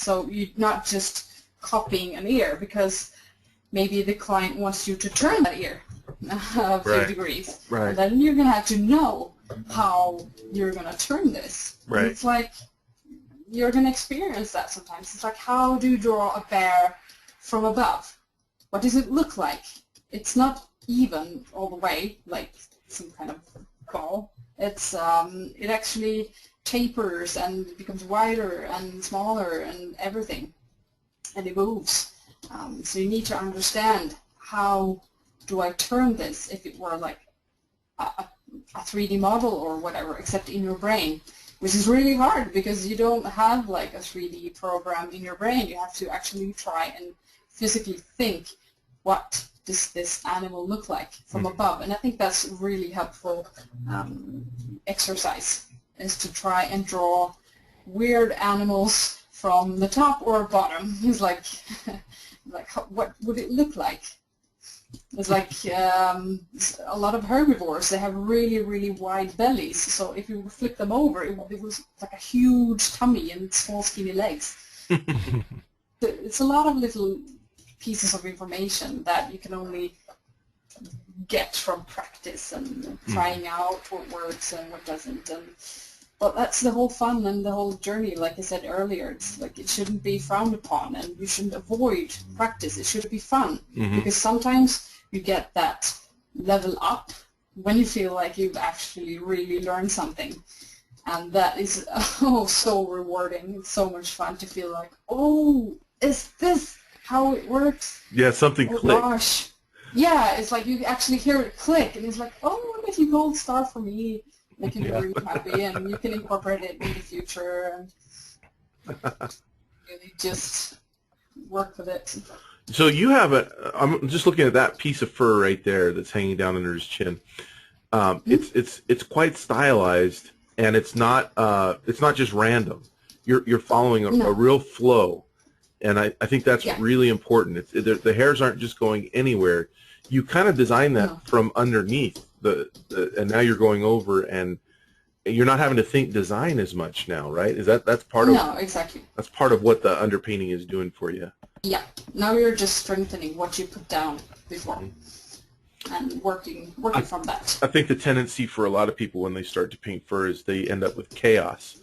So you're not just copying an ear, because maybe the client wants you to turn that ear a few degrees. Right. And then you're going to have to know how you're going to turn this. Right. And it's like you're going to experience that sometimes. It's like, how do you draw a bear from above? What does it look like? It's not even all the way, like some kind of ball. It's it actually tapers and becomes wider and smaller and everything, and it moves. So you need to understand, how do I turn this if it were like a 3D model or whatever, except in your brain, which is really hard because you don't have like a 3D program in your brain. You have to actually try and physically think, what does this animal look like from above? And I think that's really helpful exercise, is to try and draw weird animals from the top or bottom. It's like, what would it look like? It's like a lot of herbivores, they have really, really wide bellies. So if you flip them over, it was like a huge tummy and small, skinny legs. It's a lot of little pieces of information that you can only get from practice and trying out what works and what doesn't. But that's the whole fun and the whole journey. Like I said earlier, it's like it shouldn't be frowned upon, and you shouldn't avoid practice. It should be fun, because sometimes you get that level up when you feel like you've actually really learned something, and that is so rewarding. It's so much fun to feel like, oh, is this how it works? Yeah, something clicked. Gosh. Yeah, it's like you actually hear it click, and it's like, oh, what if you gold star for me? Make you really happy, and you can incorporate it in the future and really just work with it. So you have I'm just looking at that piece of fur right there that's hanging down under his chin. It's quite stylized, and it's not just random. You're following a real flow, and I think that's really important. The hairs aren't just going anywhere. You kind of design that from underneath and now you're going over, and you're not having to think design as much now, right? That's part of? No, exactly. That's part of what the underpainting is doing for you. Yeah. Now you're just strengthening what you put down before, and working from that. I think the tendency for a lot of people when they start to paint fur is they end up with chaos,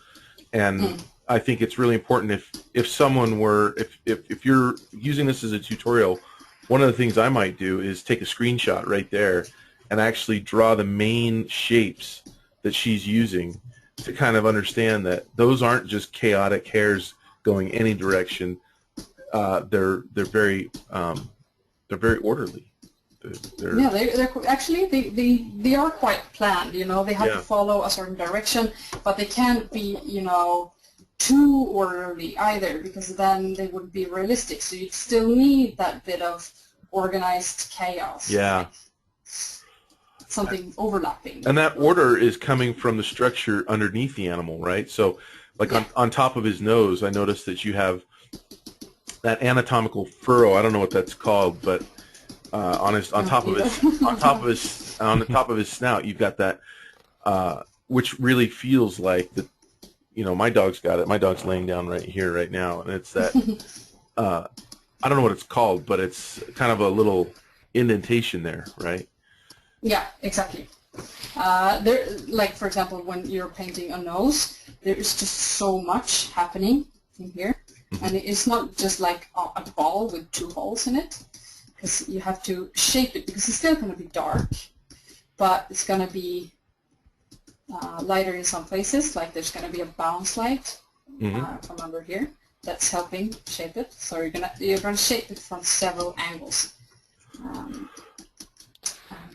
and I think it's really important if someone were if you're using this as a tutorial, one of the things I might do is take a screenshot right there and actually draw the main shapes that she's using to kind of understand that those aren't just chaotic hairs going any direction. They're very orderly. They're actually they are quite planned. You know, they have to follow a certain direction, but they can't be, you know, too orderly either, because then they wouldn't be realistic. So you still need that bit of organized chaos. Yeah. Like something overlapping. And that order is coming from the structure underneath the animal, right? So, like on top of his nose, I noticed that you have that anatomical furrow. I don't know what that's called, but on the top of his snout, you've got that, which really feels like the. You know, my dog's got it. My dog's laying down right here, right now, and it's that. I don't know what it's called, but it's kind of a little indentation there, right? Yeah, exactly. Like for example, when you're painting a nose, there is just so much happening in here, and it's not just like a ball with two holes in it, because you have to shape it, because it's still going to be dark, but it's going to be lighter in some places. Like there's going to be a bounce light from under here that's helping shape it. So you're gonna shape it from several angles. I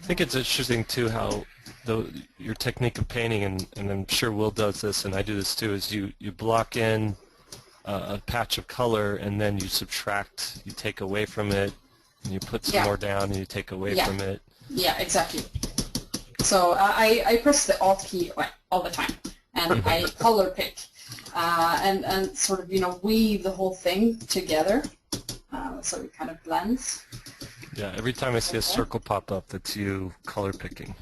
think it's interesting too how your technique of painting, and I'm sure Will does this, and I do this too, is you block in a patch of color, and then you subtract, you take away from it, and you put some more down, and you take away from it. Yeah, exactly. So I press the Alt key all the time, and I color pick, and sort of, you know, weave the whole thing together, so it kind of blends. Yeah, every time I see a circle pop up, that's you color picking.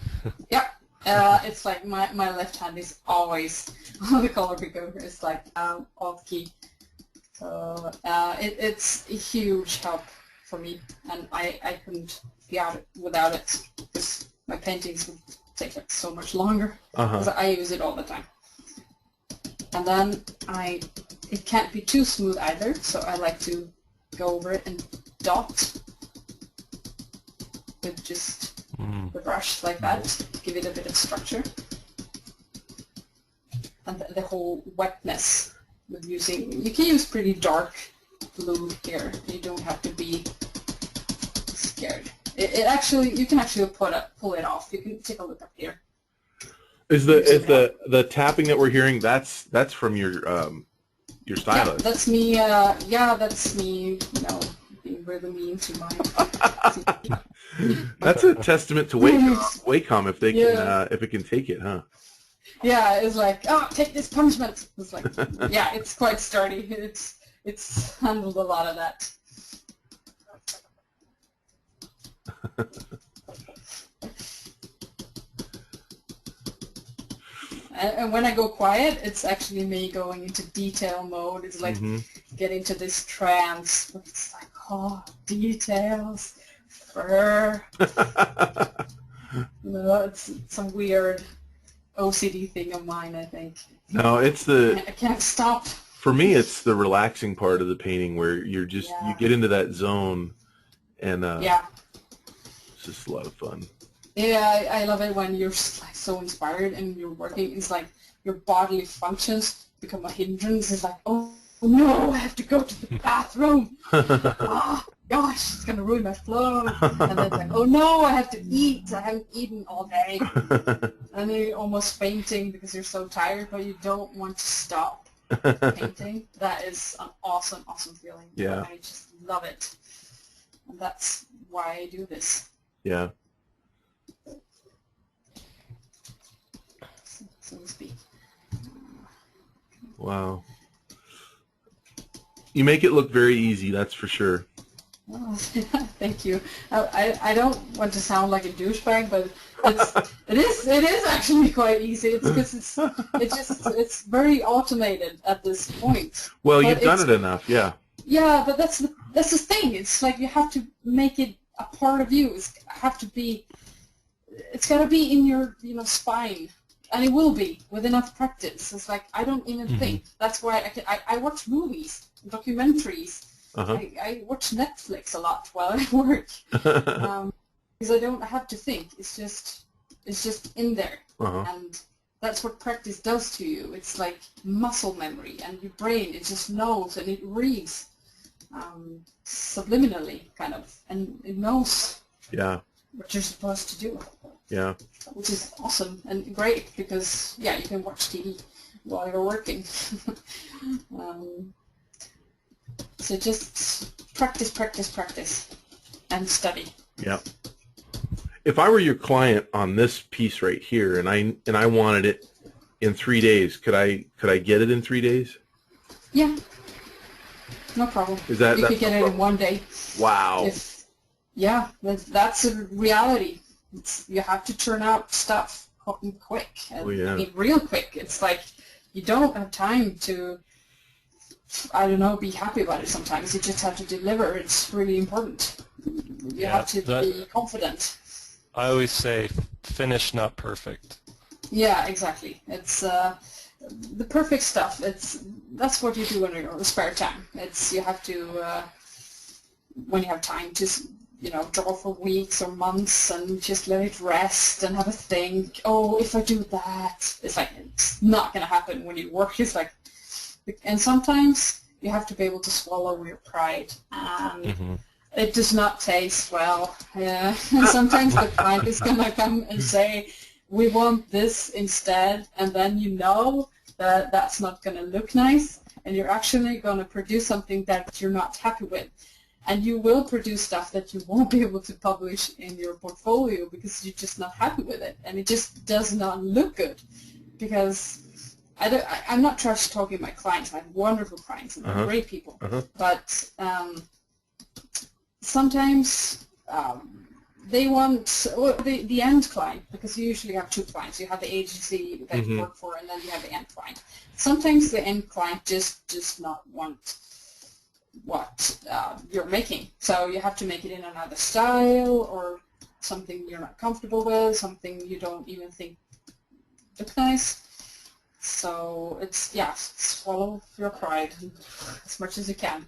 Yeah, it's like my left hand is always on the color picker. It's like Alt key So it's a huge help for me, and I couldn't be out without it, because my paintings would take like so much longer, because I use it all the time. And then it can't be too smooth either, so I like to go over it and dot with just the brush like that, give it a bit of structure. And the whole wetness with using, you can use pretty dark blue here. You don't have to be scared. It actually, you can actually pull it off. You can take a look up here. Is the tapping that we're hearing, that's from your stylist? Yeah, that's me. That's me. Being really mean to mine. That's a testament to Wacom if they can if it can take it, huh? Yeah, it's like, oh, take this punishment. It's like, yeah, it's quite sturdy. It's handled a lot of that. And when I go quiet, it's actually me going into detail mode. It's like getting to this trance. It's like, oh, details, fur. It's some weird OCD thing of mine, I think. No, I can't stop. For me, it's the relaxing part of the painting where you're just you get into that zone, and it's just a lot of fun. Yeah, I love it when you're like so inspired and you're working. It's like your bodily functions become a hindrance. It's like, oh no, I have to go to the bathroom. Oh gosh, it's gonna ruin my flow. And then it's like, oh no, I have to eat. I haven't eaten all day. And then you're almost fainting because you're so tired, but you don't want to stop painting. That is an awesome, awesome feeling. Yeah. I just love it. And that's why I do this. Yeah. So to speak. Wow. You make it look very easy, that's for sure. Oh, thank you. I don't want to sound like a douchebag, but it is actually quite easy. It's because it's very automated at this point. Well, but you've done it enough, yeah. Yeah, but that's the thing. It's like you have to make it a part of you. It's got to be in your spine. And it will be with enough practice. It's like I don't even think. That's why I watch movies, documentaries. I watch Netflix a lot while I work because I don't have to think. It's just in there, and that's what practice does to you. It's like muscle memory, and your brain it just knows and it reads subliminally, kind of, and it knows what you're supposed to do. Yeah. Which is awesome and great because, you can watch TV while you're working. So just practice, practice, practice, and study. Yeah. If I were your client on this piece right here, and I wanted it in 3 days, could I get it in 3 days? Yeah. No problem. You could get it in 1 day. Wow. That's a reality. You have to churn out stuff quick. And, I mean, real quick. It's like you don't have time to, be happy about it sometimes. You just have to deliver. It's really important. You have to be confident. I always say finish, not perfect. Yeah, exactly. It's the perfect stuff. That's what you do in your spare time. You have to, when you have time, just draw for weeks or months and just let it rest and have a think. Oh, if I do that, it's like it's not going to happen when you work. It's like, and sometimes you have to be able to swallow your pride. It does not taste well. Yeah. Sometimes the client is going to come and say, we want this instead, and then that that's not going to look nice, and you're actually going to produce something that you're not happy with. And you will produce stuff that you won't be able to publish in your portfolio because you're just not happy with it, and it just does not look good. Because I'm not trash talking my clients. I have wonderful clients and they're great people. But sometimes they want the end client, because you usually have two clients. You have the agency that you work for, and then you have the end client. Sometimes the end client just does not want what you're making. So you have to make it in another style or something you're not comfortable with, something you don't even think looks nice. So it's, yeah, swallow your pride as much as you can.